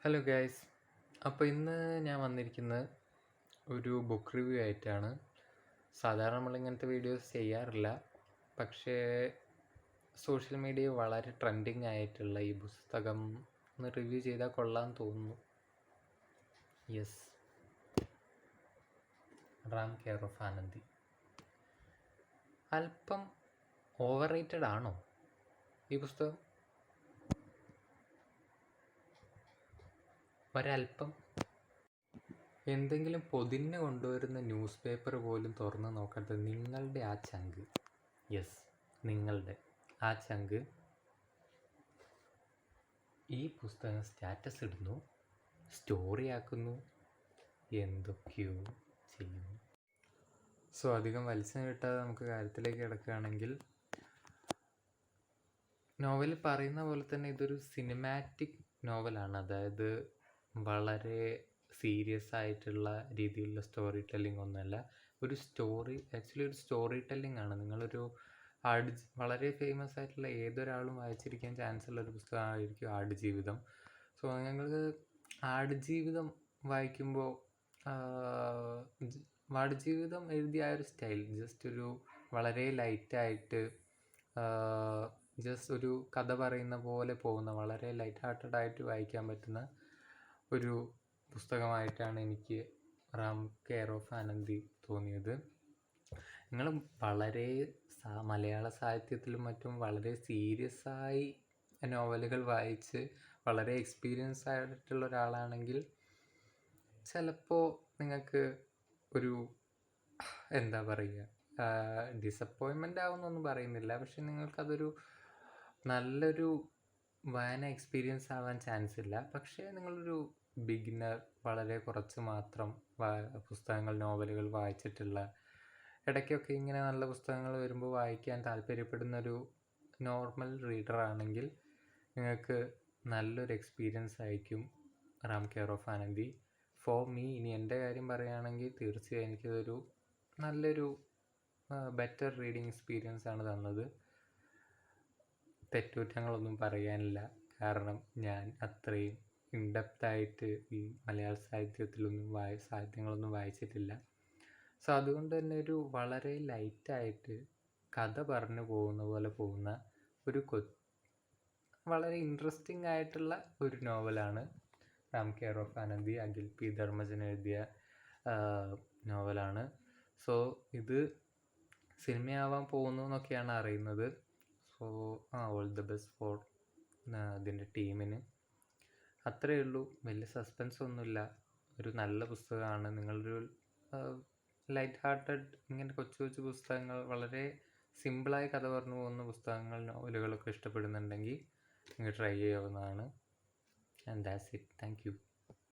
Hello guys. അപ്പോൾ ഇന്ന് ഞാൻ വന്നിരിക്കുന്നത് ഒരു ബുക്ക് റിവ്യൂ ആയിട്ടാണ്. സാധാരണ നമ്മളിങ്ങനത്തെ വീഡിയോസ് ചെയ്യാറില്ല, പക്ഷേ സോഷ്യൽ മീഡിയ വളരെ ട്രെൻഡിങ് ആയിട്ടുള്ള ഈ പുസ്തകം ഒന്ന് റിവ്യൂ ചെയ്താൽ കൊള്ളാമെന്ന് തോന്നുന്നു. Yes, Ram care of Aanandi. അല്പം ഓവർ റേറ്റഡ് ആണോ ഈ പുസ്തകം? ഒരല്പം. എന്തെങ്കിലും പൊതിഞ്ഞ് കൊണ്ടുവരുന്ന ന്യൂസ് പേപ്പർ പോലും തുറന്ന് നോക്കാത്ത നിങ്ങളുടെ ആ ചങ്ക്, യെസ്, നിങ്ങളുടെ ആ ചങ്ക് ഈ പുസ്തകം സ്റ്റാറ്റസ് ഇടുന്നു, സ്റ്റോറി ആക്കുന്നു, എന്തൊക്കെയോ ചെയ്യുന്നു. സോ അധികം വലിച്ചു കിട്ടാതെ നമുക്ക് കാര്യത്തിലേക്ക് കിടക്കുകയാണെങ്കിൽ, നോവൽ പറയുന്ന പോലെ തന്നെ ഇതൊരു സിനിമാറ്റിക് നോവലാണ്. അതായത് വളരെ സീരിയസ് ആയിട്ടുള്ള രീതിയിലുള്ള സ്റ്റോറി ടെല്ലിംഗ് ഒന്നുമല്ല. ഒരു സ്റ്റോറി ടെല്ലിംഗ് ആണ്. നിങ്ങളൊരു വളരെ ഫേമസ് ആയിട്ടുള്ള ഏതൊരാളും വായിച്ചിരിക്കാൻ ചാൻസ് ഉള്ള ഒരു പുസ്തകമായിരിക്കും ആടുജീവിതം. സോ ഞങ്ങൾക്ക് ആടുജീവിതം വായിക്കുമ്പോൾ ആടുജീവിതം എഴുതിയ ഒരു സ്റ്റൈൽ ജസ്റ്റ് ഒരു വളരെ ലൈറ്റായിട്ട് ജസ്റ്റ് ഒരു കഥ പറയുന്ന പോലെ പോകുന്ന, വളരെ ലൈറ്റ് ഹാർട്ടഡ് ആയിട്ട് വായിക്കാൻ പറ്റുന്ന ഒരു പുസ്തകമായിട്ടാണ് എനിക്ക് റാം കെയർ ഓഫ് ആനന്ദി തോന്നിയത്. നിങ്ങൾ വളരെ മലയാള സാഹിത്യത്തിലും മറ്റും വളരെ സീരിയസ് ആയി നോവലുകൾ വായിച്ച് വളരെ എക്സ്പീരിയൻസ് ആയിട്ടുള്ള ഒരാളാണെങ്കിൽ ചിലപ്പോൾ നിങ്ങൾക്ക് ഒരു എന്താ പറയുക, ഡിസപ്പോയിൻമെൻ്റ് ആവുമെന്നൊന്നും പറയുന്നില്ല, പക്ഷെ നിങ്ങൾക്കതൊരു നല്ലൊരു വായന എക്സ്പീരിയൻസ് ആവാൻ ചാൻസ് ഇല്ല. പക്ഷേ നിങ്ങളൊരു ബിഗിനർ, വളരെ കുറച്ച് മാത്രം പുസ്തകങ്ങൾ, നോവലുകൾ വായിച്ചിട്ടുള്ള, ഇടയ്ക്കൊക്കെ ഇങ്ങനെ നല്ല പുസ്തകങ്ങൾ വരുമ്പോൾ വായിക്കാൻ താല്പര്യപ്പെടുന്നൊരു നോർമൽ റീഡർ ആണെങ്കിൽ നിങ്ങൾക്ക് നല്ലൊരു എക്സ്പീരിയൻസ് ആയിരിക്കും Ram care of Aanandi. For me, ഇനി എൻ്റെ കാര്യം പറയുകയാണെങ്കിൽ തീർച്ചയായും എനിക്കതൊരു നല്ലൊരു ബെറ്റർ റീഡിങ് എക്സ്പീരിയൻസ് ആണ് തന്നത്. തെറ്റുകുറ്റങ്ങളൊന്നും പറയാനില്ല, കാരണം ഞാൻ അത്രയും ഇൻഡെപ്തായിട്ട് ഈ മലയാള സാഹിത്യങ്ങളൊന്നും വായിച്ചിട്ടില്ല. സോ അതുകൊണ്ട് തന്നെ ഒരു വളരെ ലൈറ്റായിട്ട് കഥ പറഞ്ഞു പോകുന്ന പോലെ പോകുന്ന ഒരു വളരെ ഇൻട്രസ്റ്റിംഗ് ആയിട്ടുള്ള ഒരു നോവലാണ് Ram care of Aanandi. Akhil P Dharmajan എഴുതിയ നോവലാണ്. സോ ഇത് സിനിമയാവാൻ പോകുന്നു എന്നൊക്കെയാണ് അറിയുന്നത്. So all the best for ഇതിൻ്റെ ടീമിന്. അത്രയേ ഉള്ളൂ, വലിയ സസ്പെൻസ് ഒന്നുമില്ല, ഒരു നല്ല പുസ്തകമാണ്. നിങ്ങളൊരു ലൈറ്റ് ഹാർട്ടഡ്, ഇങ്ങനെ കൊച്ചു കൊച്ചു പുസ്തകങ്ങൾ, വളരെ സിമ്പിളായി കഥ പറഞ്ഞു പോകുന്ന പുസ്തകങ്ങൾ, നോവലുകളൊക്കെ ഇഷ്ടപ്പെടുന്നുണ്ടെങ്കിൽ നിങ്ങൾ ട്രൈ ചെയ്യാവുന്നതാണ്. And that's it. Thank you.